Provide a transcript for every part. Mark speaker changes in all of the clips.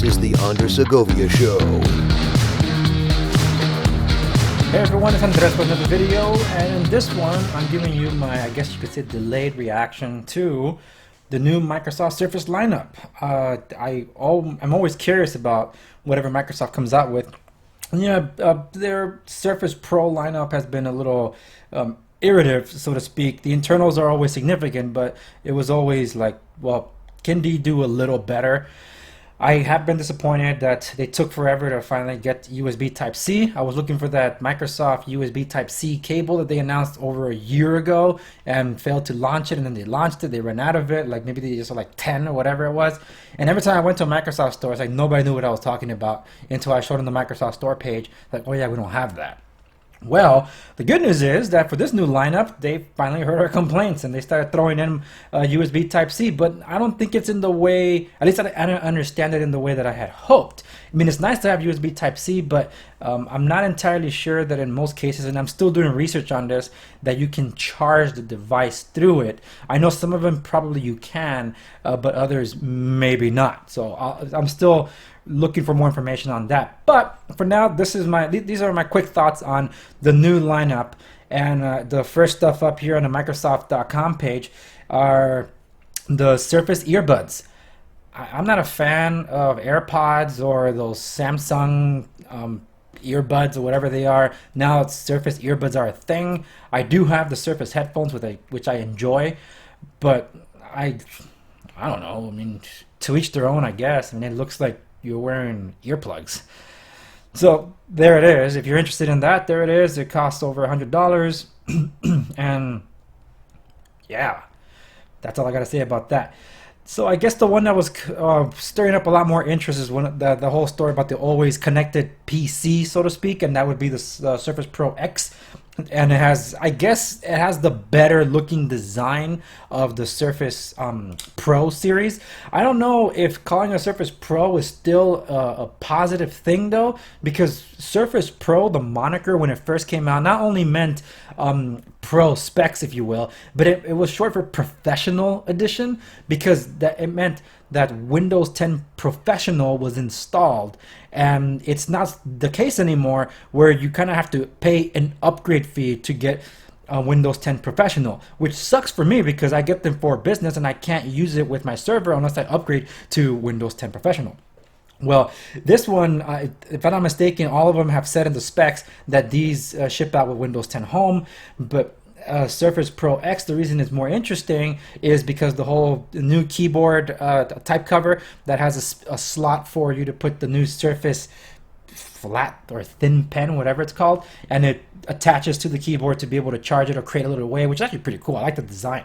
Speaker 1: This is the Under Segovia Show.
Speaker 2: Hey everyone, it's Andres with another video, and in this one, I'm giving you my, I guess you could say, delayed reaction to the new Microsoft Surface lineup. I'm always curious about whatever Microsoft comes out with. Yeah, their Surface Pro lineup has been a little iterative, so to speak. The internals are always significant, but it was always like, well, can they do a little better? I have been disappointed that they took forever to finally get USB Type-C. I was looking for that Microsoft USB Type-C cable that they announced over a year ago and failed to launch it, and then they launched it, they ran out of it, like maybe they just were like 10 or whatever it was. And every time I went to a Microsoft store, it's like nobody knew what I was talking about until I showed them the Microsoft store page, like, oh yeah, we don't have that. Well, the good news is that for this new lineup, they finally heard our complaints and they started throwing in USB Type-C, but I don't think it's in the way, at least I don't understand it in the way that I had hoped. I mean, it's nice to have USB Type-C, but I'm not entirely sure that in most cases, and I'm still doing research on this, that you can charge the device through it. I know some of them probably you can, but others maybe not. So I'm still looking for more information on that. But for now, these are my quick thoughts on the new lineup. And the first stuff up here on the Microsoft.com page are the Surface earbuds. I'm not a fan of AirPods or those Samsung earbuds or whatever they are. Now it's Surface earbuds are a thing. I do have the Surface headphones which I enjoy, but I don't know. I mean, to each their own, I guess. I mean, it looks like you're wearing earplugs. So there it is. If you're interested in that, there it is. It costs over $100. And yeah, that's all I got to say about that. So I guess the one that was stirring up a lot more interest is the whole story about the always connected PC, so to speak, and that would be the Surface Pro X. And it has, I guess, it has the better looking design of the Surface Pro series. I don't know if calling a Surface Pro is still a positive thing though, because Surface Pro, the moniker when it first came out, not only meant pro specs, if you will, but it was short for Professional Edition, because it meant that Windows 10 Professional was installed, and it's not the case anymore where you kind of have to pay an upgrade fee to get Windows 10 Professional, which sucks for me because I get them for business and I can't use it with my server unless I upgrade to Windows 10 Professional. Well, this one, if I'm not mistaken, all of them have said in the specs that these ship out with Windows 10 Home, but Surface Pro X, the reason it's more interesting is because the whole new keyboard type cover that has a slot for you to put the new Surface flat or thin pen, whatever it's called, and it attaches to the keyboard to be able to charge it or create a little way, which is actually pretty cool. I like the design,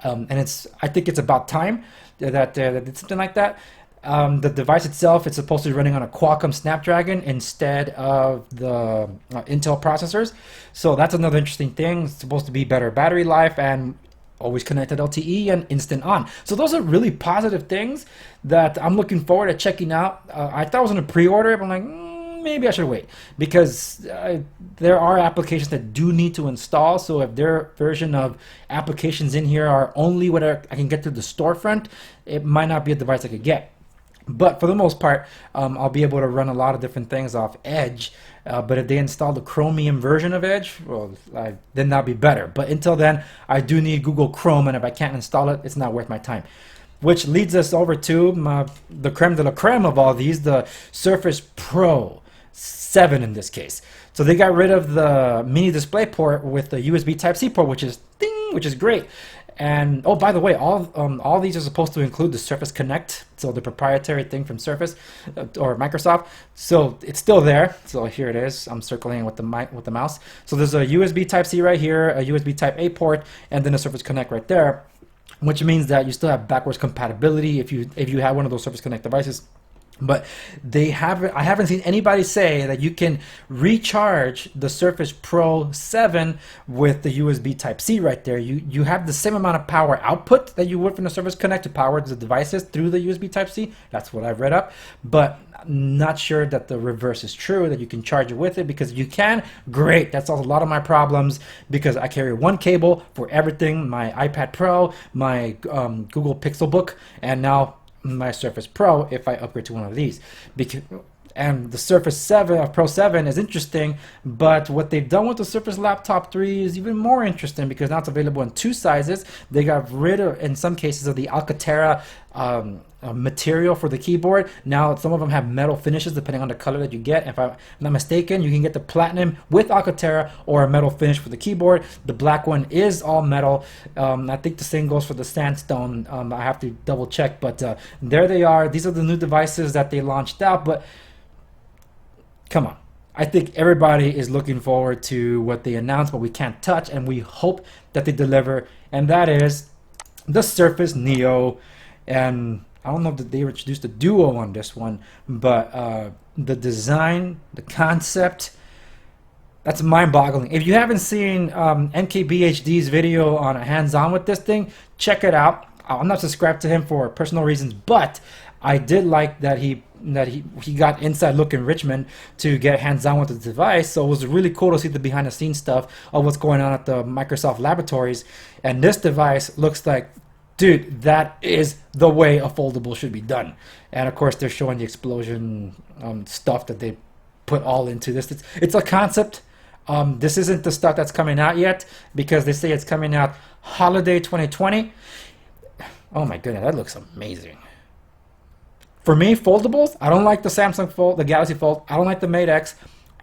Speaker 2: and I think it's about time that they did something like that. The device itself, it's supposed to be running on a Qualcomm Snapdragon instead of the Intel processors. So that's another interesting thing. It's supposed to be better battery life and always connected LTE and instant on. So those are really positive things that I'm looking forward to checking out. I thought I was going to pre-order it, but I'm like, maybe I should wait, because there are applications that do need to install. So if their version of applications in here are only what I can get through the storefront, it might not be a device I could get. But for the most part, I'll be able to run a lot of different things off Edge. But if they install the Chromium version of Edge, well, then that'll be better. But until then, I do need Google Chrome, and if I can't install it, it's not worth my time. Which leads us over to the creme de la creme of all these, the Surface Pro 7 in this case. So they got rid of the mini display port with the USB Type-C port, which is great. And oh, by the way, all these are supposed to include the Surface Connect, so the proprietary thing from Surface or Microsoft. So it's still there. So here it is. I'm circling with the mouse. So there's a USB Type-C right here, a USB Type-A port, and then a Surface Connect right there, which means that you still have backwards compatibility if you have one of those Surface Connect devices. But I haven't seen anybody say that you can recharge the Surface Pro 7 with the USB Type-C right there. You have the same amount of power output that you would from the Surface Connect to power the devices through the USB Type-C. That's what I've read up. But not sure that the reverse is true, that you can charge it with it, because you can. Great. That solves a lot of my problems because I carry one cable for everything, my iPad Pro, my Google Pixel Book, and now my Surface Pro if I upgrade to one of these. And the Surface 7 Pro 7 is interesting, but what they've done with the Surface Laptop 3 is even more interesting because now it's available in 2 sizes. They got rid of, in some cases, of the Alcantara material for the keyboard. Now some of them have metal finishes depending on the color that you get. If I'm not mistaken, you can get the platinum with Alcantara or a metal finish for the keyboard. The black one is all metal. I think the same goes for the sandstone. I have to double check, but there they are. These are the new devices that they launched out, but come on. I think everybody is looking forward to what they announced, but we can't touch, and we hope that they deliver, and that is the Surface Neo. And I don't know if they introduced a Duo on this one, but the design, the concept, that's mind-boggling. If you haven't seen MKBHD's video on hands-on with this thing, check it out. I'm not subscribed to him for personal reasons, but I did like that he got inside look in Richmond to get hands-on with the device. So it was really cool to see the behind-the-scenes stuff of what's going on at the Microsoft laboratories. And this device looks like, dude, that is the way a foldable should be done. And of course, they're showing the explosion stuff that they put all into this. It's a concept. This isn't the stuff that's coming out yet because they say it's coming out holiday 2020. Oh my goodness, that looks amazing. For me, foldables, I don't like the Samsung Fold, the Galaxy Fold. I don't like the Mate X.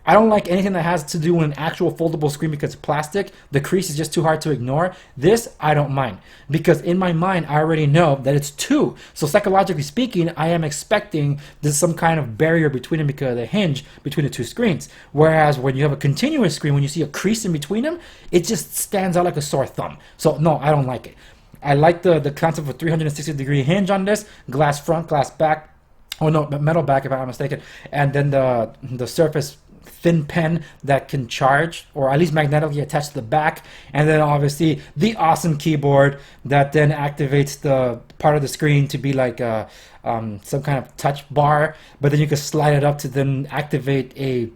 Speaker 2: I don't like anything that has to do with an actual foldable screen because it's plastic. The crease is just too hard to ignore. This, I don't mind. Because in my mind, I already know that it's 2. So psychologically speaking, I am expecting there's some kind of barrier between them because of the hinge between the 2 screens. Whereas when you have a continuous screen, when you see a crease in between them, it just stands out like a sore thumb. So no, I don't like it. I like the concept of a 360-degree hinge on this, glass front, glass back, oh no, metal back if I'm not mistaken, and then the Surface thin pen that can charge or at least magnetically attach to the back, and then obviously the awesome keyboard that then activates the part of the screen to be like some kind of touch bar, but then you can slide it up to then activate a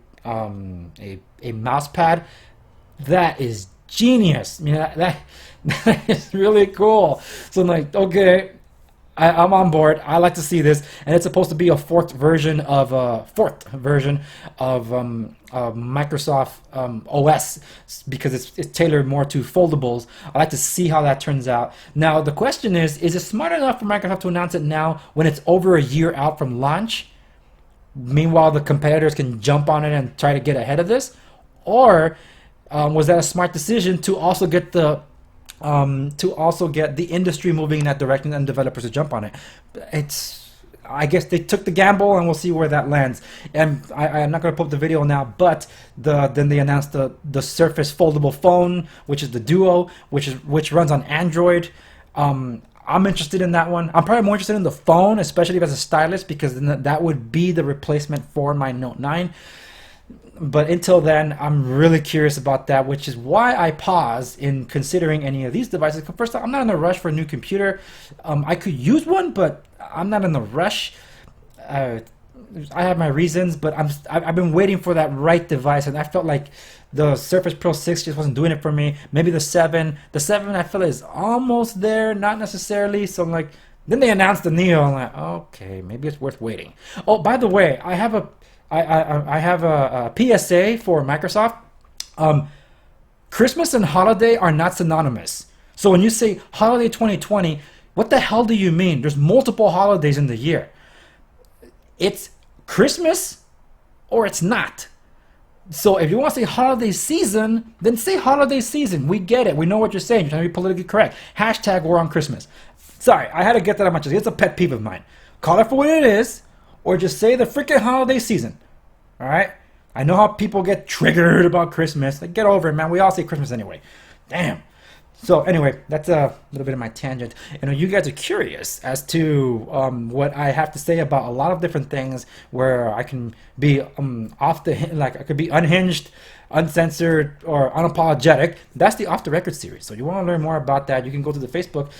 Speaker 2: mouse pad. That is genius. I mean, that is really cool. So I'm like, okay, I'm on board. I like to see this, and it's supposed to be a fourth version of Microsoft OS because it's tailored more to foldables. I like to see how that turns out. Now the question is it smart enough for Microsoft to announce it now when it's over a year out from launch? Meanwhile, the competitors can jump on it and try to get ahead of this, or was that a smart decision to also get the industry moving in that direction and developers to jump on it? I guess they took the gamble, and we'll see where that lands. And I'm not going to put up the video now, but then they announced the Surface foldable phone, which is the Duo, which runs on Android. I'm interested in that one. I'm probably more interested in the phone, especially if it's a stylus, because then that would be the replacement for my Note 9. But until then, I'm really curious about that, which is why I pause in considering any of these devices. First off, I'm not in a rush for a new computer. I could use one, but I'm not in a rush. I have my reasons, but I've been waiting for that right device, and I felt like the Surface Pro 6 just wasn't doing it for me. Maybe the 7. The 7 I feel is almost there, not necessarily. So I'm like, then they announced the Neo. I'm like, okay, maybe it's worth waiting. Oh, by the way, I have a PSA for Microsoft. Christmas and holiday are not synonymous. So when you say holiday 2020, what the hell do you mean? There's multiple holidays in the year. It's Christmas or it's not. So if you want to say holiday season, then say holiday season. We get it. We know what you're saying. You're trying to be politically correct. Hashtag war on Christmas. Sorry, I had to get that on my chest. It's a pet peeve of mine. Call it for what it is, or just say the freaking holiday season. All right? I know how people get triggered about Christmas. Like, get over it, man. We all say Christmas anyway. Damn. So anyway, that's a little bit of my tangent. And you guys are curious as to what I have to say about a lot of different things where I can be I could be unhinged, uncensored or unapologetic. That's the Off the Record series. So you want to learn more about that, you can go to the Facebook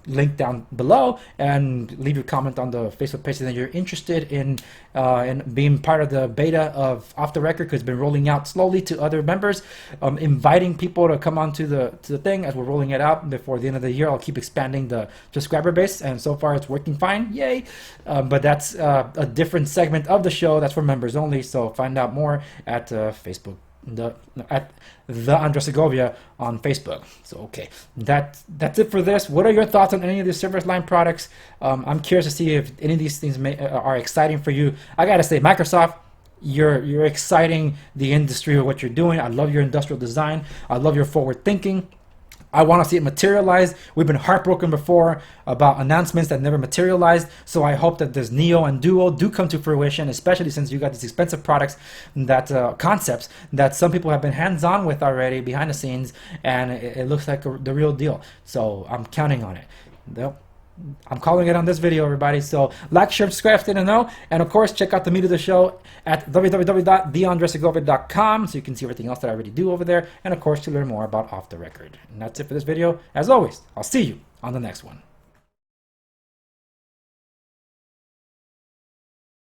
Speaker 2: link down below and leave your comment on the Facebook page that you're interested in being part of the beta of Off the Record, because it's been rolling out slowly to other members, inviting people to come onto the thing as we're rolling it out. Before the end of the year, I'll keep expanding the subscriber base, and so far it's working fine. Yay! But that's a different segment of the show that's for members only. So find out more at Facebook, at the Andres Segovia on Facebook. So okay, that's it for this. What are your thoughts on any of these service line products? I'm curious to see if any of these things are exciting for you. I gotta say, Microsoft, you're exciting the industry with what you're doing. I love your industrial design. I love your forward thinking. I want to see it materialize. We've been heartbroken before about announcements that never materialized. So I hope that this Neo and Duo do come to fruition, especially since you got these expensive products, that concepts that some people have been hands-on with already behind the scenes, and it looks like the real deal. So I'm counting on it. I'm calling it on this video, everybody. So like, share, subscribe, stay to know. And of course, check out the meat of the show at www.theandresegovia.com so you can see everything else that I already do over there. And of course, to learn more about Off the Record. And that's it for this video. As always, I'll see you on the next one.